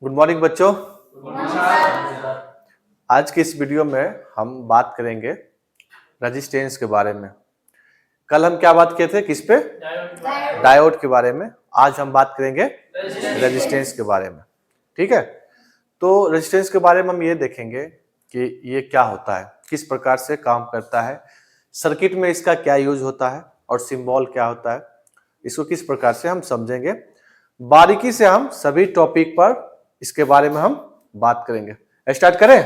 Good morning बच्चों। आज के इस वीडियो में हम बात करेंगे रेजिस्टेंस के बारे में। कल हम क्या बात किए थे, किस पे? डायोड के बारे में। आज हम बात करेंगे रेजिस्टेंस के बारे में। ठीक है, तो रेजिस्टेंस के बारे में हम ये देखेंगे कि ये क्या होता है, किस प्रकार से काम करता है, सर्किट में इसका क्या यूज होता है और सिंबल क्या होता है, इसको किस प्रकार से हम समझेंगे। बारीकी से हम सभी टॉपिक पर इसके बारे में हम बात करेंगे। स्टार्ट करें?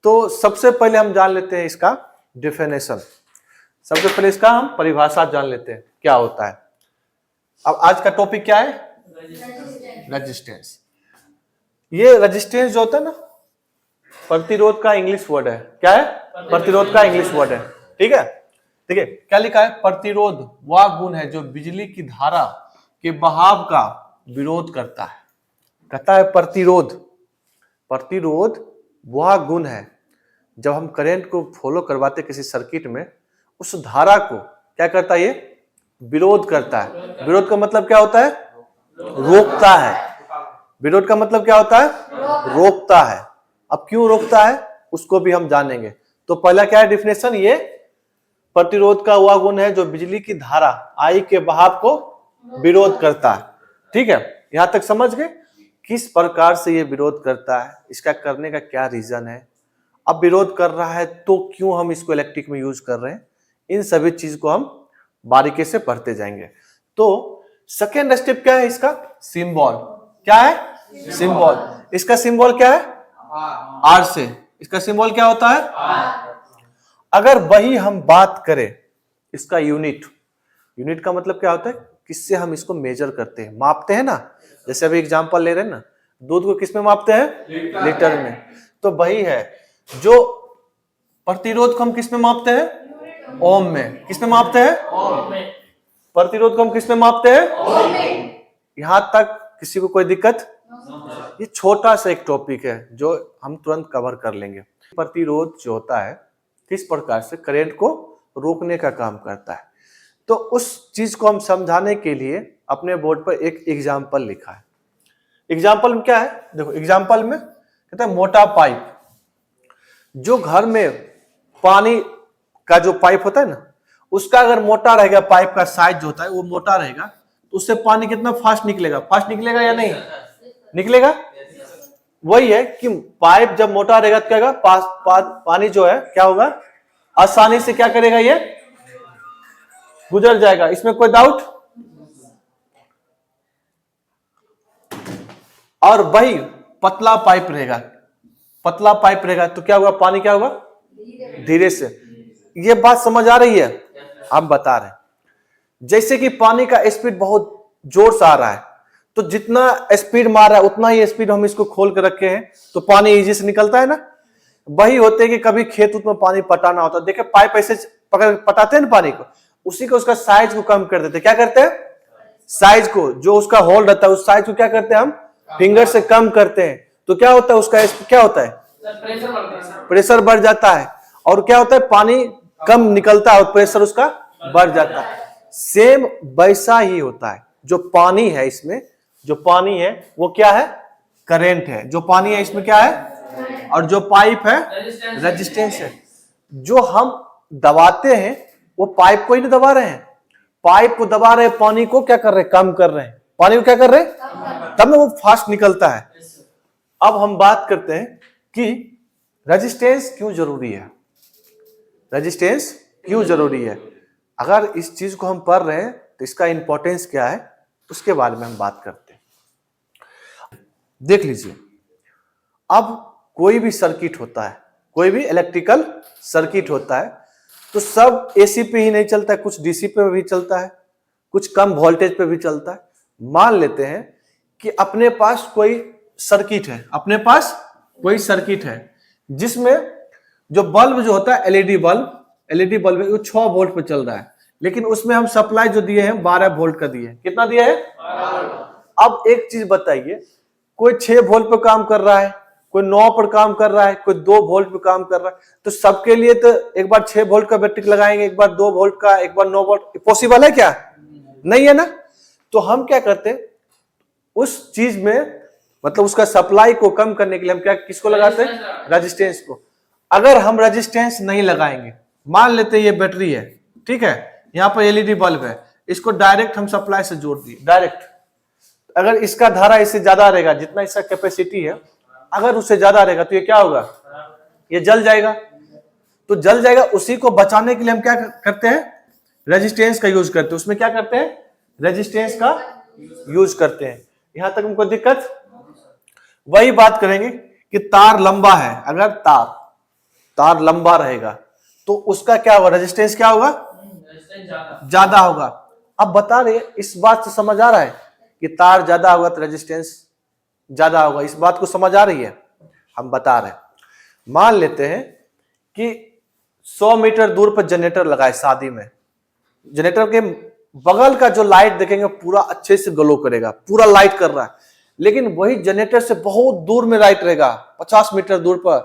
तो सबसे पहले हम जान लेते हैं इसका डिफिनेशन। सबसे पहले इसका हम परिभाषा जान लेते हैं क्या होता है। अब आज का टॉपिक क्या है? रेजिस्टेंस। ये रेजिस्टेंस जो होता है ना, प्रतिरोध का इंग्लिश वर्ड है। क्या है? प्रतिरोध का इंग्लिश वर्ड है। ठीक है, ठीक है। क्या लिखा है? प्रतिरोध वह गुण है जो बिजली की धारा के बहाव का विरोध करता है। कहता है प्रतिरोध, प्रतिरोध वह गुण है जब हम करंट को फॉलो करवाते किसी सर्किट में, उस धारा को क्या करता है? ये विरोध करता है। विरोध का मतलब क्या होता है? रोकता है। विरोध का मतलब क्या होता है? रोकता है। अब क्यों रोकता है उसको भी हम जानेंगे। तो पहला क्या है डिफिनेशन? ये प्रतिरोध का वह गुण है जो बिजली की धारा आई के बहाव को विरोध करता है। ठीक है, यहां तक समझ गए किस प्रकार से ये विरोध करता है, इसका करने का क्या रीजन है। अब विरोध कर रहा है तो क्यों हम इसको इलेक्ट्रिक में यूज कर रहे हैं, इन सभी चीज को हम बारीकी से पढ़ते जाएंगे। तो सेकेंड स्टेप क्या है इसका? सिंबल। क्या है? सिंबल। इसका सिंबल क्या है? आर से। इसका सिंबल क्या होता है? अगर वही हम बात करें इसका यूनिट, यूनिट का मतलब क्या होता है? किससे हम इसको मेजर करते हैं, मापते हैं ना। जैसे अभी एग्जांपल ले रहे हैं ना, दूध को किस में मापते हैं? लीटर में। तो वही है जो प्रतिरोध को हम किस में मापते हैं? ओम में। किस में मापते हैं? ओम में। प्रतिरोध को हम किस में मापते हैं? ओम में। यहां तक किसी को कोई दिक्कत? ये छोटा सा एक टॉपिक है जो हम तुरंत कवर कर लेंगे। प्रतिरोध जो होता है किस प्रकार से करंट को रोकने का काम करता है, तो उस चीज को हम समझाने के लिए अपने बोर्ड पर एक एग्जाम्पल लिखा है। एग्जाम्पल में क्या है? देखो, एग्जाम्पल में कहता है मोटा पाइप। जो घर में पानी का जो पाइप होता है ना, उसका अगर मोटा रहेगा, पाइप का साइज जो होता है वो मोटा रहेगा, तो उससे पानी कितना फास्ट निकलेगा? फास्ट निकलेगा या नहीं निकलेगा? वही है कि पाइप जब मोटा रहेगा तो क्या होगा? पानी जो है क्या होगा? आसानी से क्या करेगा? ये गुजर जाएगा। इसमें कोई डाउट? और वही पतला पाइप रहेगा, पतला पाइप रहेगा तो क्या होगा? पानी क्या होगा? धीरे से। ये बात समझ आ रही है? हम बता रहे हैं जैसे कि पानी का स्पीड बहुत जोर से आ रहा है, तो जितना स्पीड मार रहा है उतना ही स्पीड हम इसको खोल कर रखे हैं तो पानी इजी से निकलता है ना। वही होते हैं कि कभी खेत में पानी पटाना होता है, देखे पाइप ऐसे पकड़ पटाते हैं ना पानी को, उसी को उसका साइज को कम कर देते हैं। क्या करते हैं? साइज को, जो उसका होल रहता है उस साइज को क्या करते हैं हम? फिंगर से कम करते हैं। तो क्या होता है? उसका क्या होता है? प्रेशर बढ़ जाता है। और क्या होता है? पानी कम निकलता है और प्रेशर उसका बढ़ जाता है। सेम वैसा ही होता है। जो पानी है इसमें, जो पानी है वो क्या है? करंट है। जो पानी है इसमें क्या है? और जो पाइप है रेजिस्टेंस है। जो हम दबाते हैं वो पाइप को ही नहीं दबा रहे हैं, पाइप को दबा रहे हैं, पानी को क्या कर रहे हैं? कम कर रहे हैं। पानी को क्या कर रहे हैं? तब ना वो फास्ट निकलता है। अब हम बात करते हैं कि रेजिस्टेंस क्यों जरूरी है। रेजिस्टेंस क्यों जरूरी है? अगर इस चीज को हम पढ़ रहे हैं तो इसका इंपॉर्टेंस क्या है उसके बारे में हम बात करते हैं। देख लीजिए, अब कोई भी सर्किट होता है, कोई भी इलेक्ट्रिकल सर्किट होता है, तो सब एसी पे ही नहीं चलता है, कुछ डीसी पे भी चलता है, कुछ कम वोल्टेज पे भी चलता है। मान लेते हैं कि अपने पास कोई सर्किट है, अपने पास कोई सर्किट है जिसमें जो बल्ब जो होता है एलईडी बल्ब है, वो 6 वोल्ट पे चल रहा है, लेकिन उसमें हम सप्लाई जो दिए हैं 12 वोल्ट का दिए हैं। कितना दिया है? 12। अब एक चीज बताइए, कोई 6 वोल्ट पे काम कर रहा है, कोई 9 पर काम कर रहा है, कोई 2 वोल्ट पे काम कर रहा है, तो सबके लिए तो एक बार 6 वोल्ट का बैटरी लगाएंगे, एक बार 2 वोल्ट का, एक बार 9 वोल्ट। पॉसिबल है क्या? नहीं है ना। तो हम क्या करते हैं, उस चीज में मतलब उसका सप्लाई को कम करने के लिए हम क्या किसको लगाते हैं? रेजिस्टेंस को। अगर हम रेजिस्टेंस नहीं लगाएंगे, मान लेते हैं ये बैटरी है, ठीक है, यहाँ पर एलईडी बल्ब है, इसको डायरेक्ट हम सप्लाई से जोड़ दिए डायरेक्ट, अगर इसका धारा इससे ज्यादा रहेगा, जितना इसका कैपेसिटी है, अगर उससे ज्यादा रहेगा तो ये क्या होगा? ये जल जाएगा। तो जल जाएगा, उसी को बचाने के लिए हम क्या करते हैं? रेजिस्टेंस का यूज करते हैं। उसमें क्या करते हैं? रेजिस्टेंस का यूज करते हैं। यहां तक हमको दिक्कत? वही बात करेंगे कि तार लंबा है, अगर तार लंबा रहेगा तो उसका क्या होगा? रेजिस्टेंस क्या होगा? ज्यादा होगा। अब बता रहे, इस बात से समझ आ रहा है कि तार ज्यादा होगा तो रेजिस्टेंस ज्यादा होगा, इस बात को समझ आ रही है? हम बता रहे हैं, मान लेते हैं कि 100 मीटर दूर पर जनरेटर लगाए शादी में, जनरेटर के बगल का जो लाइट देखेंगे पूरा अच्छे से ग्लो करेगा, पूरा लाइट कर रहा है, लेकिन वही जनरेटर से बहुत दूर में लाइट रहेगा, 50 मीटर दूर पर,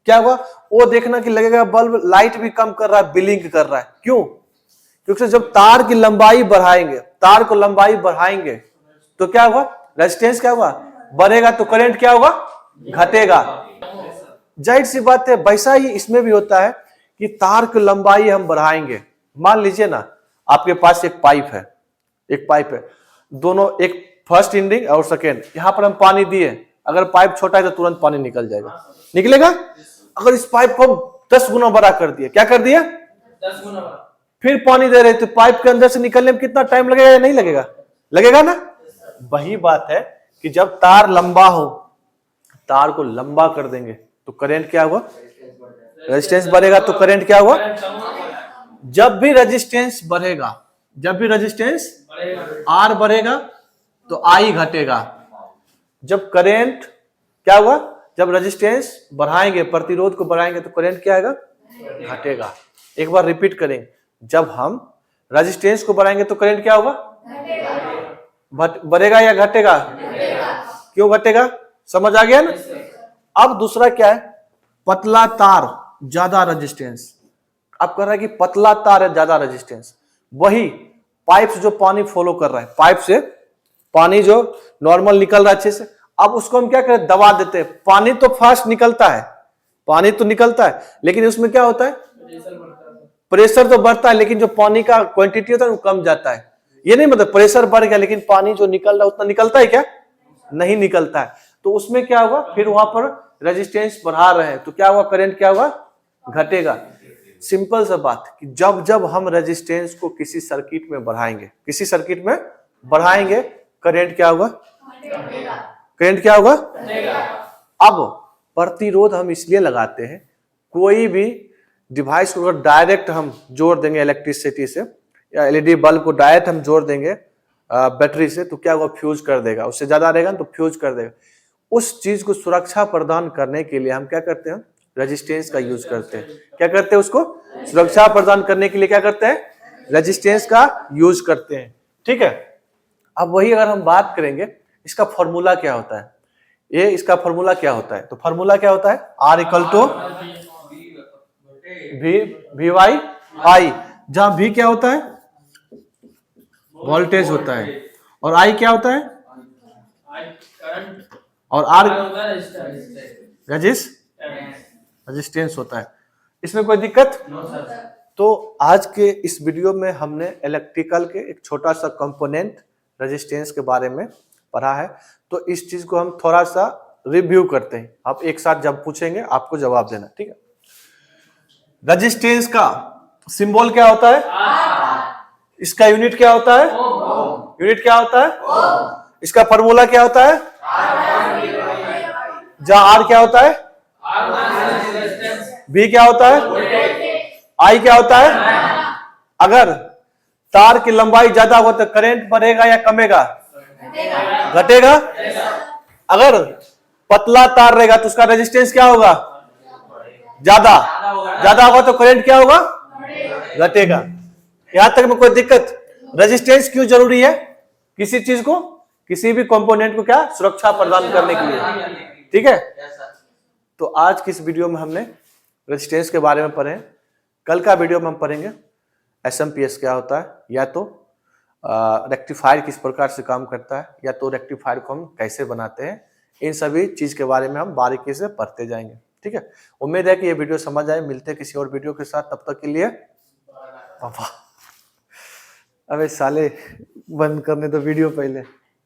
क्या होगा? वो देखना कि लगेगा बल्ब लाइट भी कम कर रहा है, ब्लिंक कर रहा है। क्यों? क्योंकि जब तार की लंबाई बढ़ाएंगे, तार को लंबाई बढ़ाएंगे तो क्या होगा? रेजिस्टेंस क्या होगा? बढ़ेगा, तो करंट क्या होगा? घटेगा। जाहिर सी बात है, वैसा ही इसमें भी होता है कि तार की लंबाई हम बढ़ाएंगे। मान लीजिए ना, आपके पास एक पाइप है, दोनों, एक फर्स्ट एंडिंग और सेकेंड, यहां पर हम पानी दिए, अगर पाइप छोटा है तो तुरंत पानी निकल जाएगा, निकलेगा। अगर इस पाइप को 10 गुना बड़ा कर दिया, क्या कर दिया? 10 गुना, फिर पानी दे रहे तो पाइप के अंदर से निकलने में कितना टाइम लगेगा या नहीं लगेगा? लगेगा ना। वही बात है कि जब तार लंबा हो, तार को लंबा कर देंगे तो करंट क्या हुआ? रेजिस्टेंस बढ़ेगा, तो करंट क्या हुआ? जब भी रेजिस्टेंस बढ़ेगा, आर बढ़ेगा तो आई घटेगा। जब करंट क्या हुआ? जब रेजिस्टेंस बढ़ाएंगे, प्रतिरोध को बढ़ाएंगे तो करंट क्या आएगा? घटेगा। एक बार रिपीट करेंगे, जब हम रेजिस्टेंस को बढ़ाएंगे तो करंट क्या होगा? बढ़ेगा या घटेगा? क्यों घटेगा? समझ आ गया ना। अब दूसरा क्या है? पतला तार ज्यादा रेजिस्टेंस। अब कह रहा है कि पतला तार है ज्यादा रेजिस्टेंस, वही पाइप से जो पानी फॉलो कर रहा है, पाइप से पानी जो नॉर्मल निकल रहा है अच्छे से, अब उसको हम क्या करें? दबा देते हैं। पानी तो फास्ट निकलता है, लेकिन उसमें क्या होता है? प्रेशर तो बढ़ता है, लेकिन जो पानी का क्वांटिटी होता है वो कम जाता है। ये नहीं मतलब प्रेशर बढ़ गया लेकिन पानी जो निकल रहा है उतना निकलता है क्या? नहीं निकलता है। तो उसमें क्या होगा? फिर वहां पर रेजिस्टेंस बढ़ा रहे हैं तो क्या होगा? करंट क्या होगा? घटेगा। सिंपल सा बात कि जब हम रेजिस्टेंस को किसी सर्किट में बढ़ाएंगे, करंट क्या होगा? करंट क्या होगा? अब प्रतिरोध हम इसलिए लगाते हैं, कोई भी डिवाइस को अगर डायरेक्ट हम जोड़ देंगे इलेक्ट्रिसिटी से, या एलईडी बल्ब को डायरेक्ट हम जोड़ देंगे बैटरी से, तो क्या होगा? फ्यूज कर देगा। उससे ज्यादा रहेगा तो फ्यूज कर देगा। उस चीज को सुरक्षा प्रदान करने के लिए हम क्या करते हैं? रेजिस्टेंस का यूज करते हैं। क्या करते हैं? उसको सुरक्षा प्रदान करने के लिए क्या करते हैं? रेजिस्टेंस का यूज करते हैं। ठीक है। अब वही अगर हम बात करेंगे, इसका फॉर्मूला क्या होता है? इसका फॉर्मूला क्या होता है? तो फॉर्मूला क्या होता है? R equal to V by I, जहां V क्या होता है? वोल्टेज होता है, और I क्या होता है? और R रेजिस्टेंस होता है। इसमें कोई दिक्कत? तो आज के इस वीडियो में हमने इलेक्ट्रिकल के एक छोटा सा कंपोनेंट रेजिस्टेंस के बारे में पढ़ा है। तो इस चीज को हम थोड़ा सा रिव्यू करते हैं। आप एक साथ जब पूछेंगे आपको जवाब देना, ठीक है। रेजिस्टेंस का सिंबल क्या होता है? इसका यूनिट क्या होता है? यूनिट क्या होता है? इसका फॉर्मूला क्या होता है? जहां R क्या होता है? V क्या होता है? I क्या होता है? अगर तार की लंबाई ज्यादा हो तो करंट बढ़ेगा या कमेगा? घटेगा। अगर पतला तार रहेगा तो उसका रेजिस्टेंस क्या होगा? ज्यादा होगा तो करंट क्या होगा? घटेगा। यहां तक में कोई दिक्कत? रेजिस्टेंस क्यों जरूरी है? किसी चीज को, किसी भी कंपोनेंट को क्या? सुरक्षा प्रदान करने के लिए, ठीक है। तो आज की इस वीडियो में हमने रेजिस्टेंस के बारे में पढ़े। कल का वीडियो में हम पढ़ेंगे एसएमपीएस क्या होता है, या तो रेक्टिफायर किस प्रकार से काम करता है, या तो रेक्टिफायर को हम कैसे बनाते हैं, इन सभी चीज के बारे में हम बारीकी से पढ़ते जाएंगे। ठीक है, उम्मीद है कि ये वीडियो समझ आए। मिलते हैं किसी और वीडियो के साथ, तब तक के लिए पापा। अबे साले बंद करने दो वीडियो पहले।